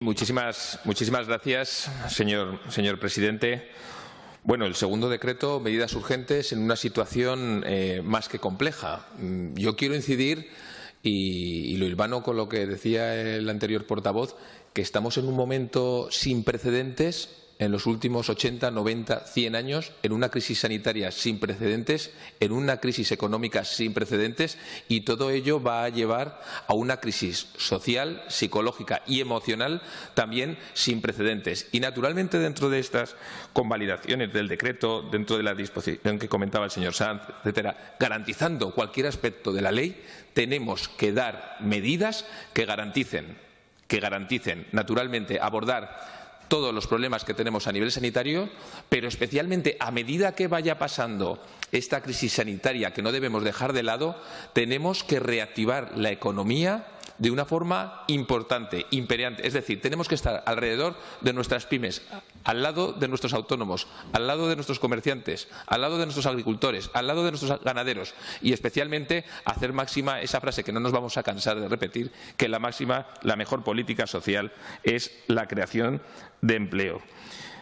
muchísimas gracias, señor presidente. Bueno, el segundo decreto, medidas urgentes en una situación más que compleja. Yo quiero incidir, y lo hilvano con lo que decía el anterior portavoz, que estamos en un momento sin precedentes en los últimos 80, 90, 100 años, en una crisis sanitaria sin precedentes, en una crisis económica sin precedentes, y todo ello va a llevar a una crisis social, psicológica y emocional también sin precedentes. Y, naturalmente, dentro de estas convalidaciones del decreto, dentro de la disposición que comentaba el señor Sanz, etcétera, garantizando cualquier aspecto de la ley, tenemos que dar medidas que garanticen, naturalmente, abordar todos los problemas que tenemos a nivel sanitario, pero especialmente a medida que vaya pasando esta crisis sanitaria, que no debemos dejar de lado, tenemos que reactivar la economía de una forma importante, imperante. Es decir, tenemos que estar alrededor de nuestras pymes, al lado de nuestros autónomos, al lado de nuestros comerciantes, al lado de nuestros agricultores, al lado de nuestros ganaderos, y especialmente hacer máxima esa frase que no nos vamos a cansar de repetir, que la mejor política social es la creación de empleo.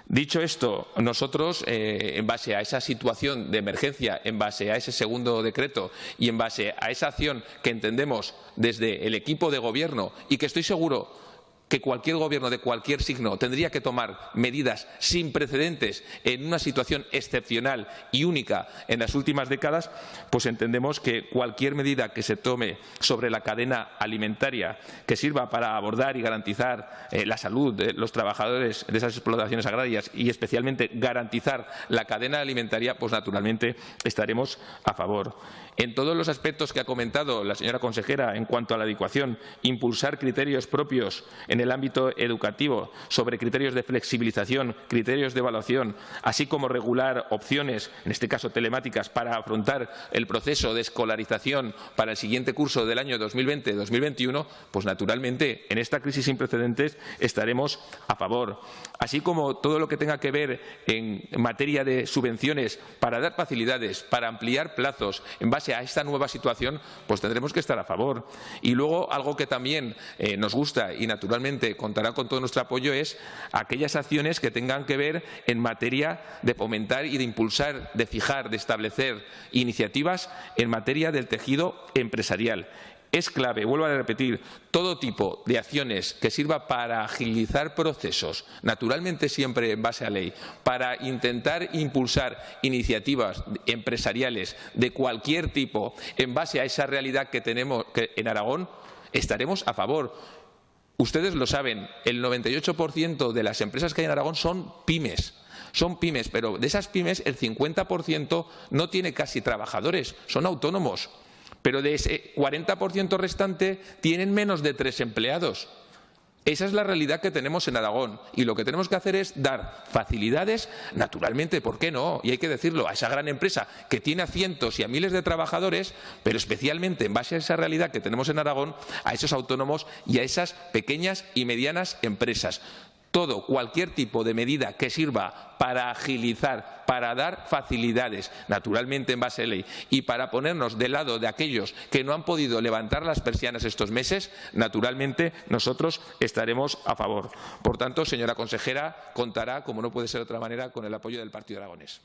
Dicho esto, nosotros, en base a esa situación de emergencia, en base a ese segundo decreto y en base a esa acción que entendemos desde el equipo de gobierno, y que estoy seguro que cualquier gobierno de cualquier signo tendría que tomar medidas sin precedentes en una situación excepcional y única en las últimas décadas, pues entendemos que cualquier medida que se tome sobre la cadena alimentaria que sirva para abordar y garantizar la salud de los trabajadores de esas explotaciones agrarias, y especialmente garantizar la cadena alimentaria, pues naturalmente estaremos a favor. En todos los aspectos que ha comentado la señora consejera en cuanto a la adecuación, impulsar criterios propios en el ámbito educativo sobre criterios de flexibilización, criterios de evaluación, así como regular opciones, en este caso telemáticas, para afrontar el proceso de escolarización para el siguiente curso del año 2020-2021, pues naturalmente en esta crisis sin precedentes estaremos a favor. Así como todo lo que tenga que ver en materia de subvenciones para dar facilidades, para ampliar plazos en base a esta nueva situación, pues tendremos que estar a favor. Y luego, algo que también nos gusta y naturalmente contará con todo nuestro apoyo, es aquellas acciones que tengan que ver en materia de fomentar y de impulsar, de fijar, de establecer iniciativas en materia del tejido empresarial. Es clave, vuelvo a repetir, todo tipo de acciones que sirva para agilizar procesos, naturalmente siempre en base a ley, para intentar impulsar iniciativas empresariales de cualquier tipo en base a esa realidad que tenemos en Aragón, estaremos a favor. Ustedes lo saben, el 98% de las empresas que hay en Aragón son pymes. Son pymes, pero de esas pymes el 50% no tiene casi trabajadores, son autónomos. Pero de ese 40% restante tienen menos de 3 empleados. Esa es la realidad que tenemos en Aragón, y lo que tenemos que hacer es dar facilidades, naturalmente, ¿por qué no? Y hay que decirlo, a esa gran empresa que tiene a cientos y a miles de trabajadores, pero especialmente en base a esa realidad que tenemos en Aragón, a esos autónomos y a esas pequeñas y medianas empresas. Cualquier tipo de medida que sirva para agilizar, para dar facilidades, naturalmente en base a ley, y para ponernos del lado de aquellos que no han podido levantar las persianas estos meses, naturalmente nosotros estaremos a favor. Por tanto, señora consejera, contará, como no puede ser de otra manera, con el apoyo del Partido Aragonés.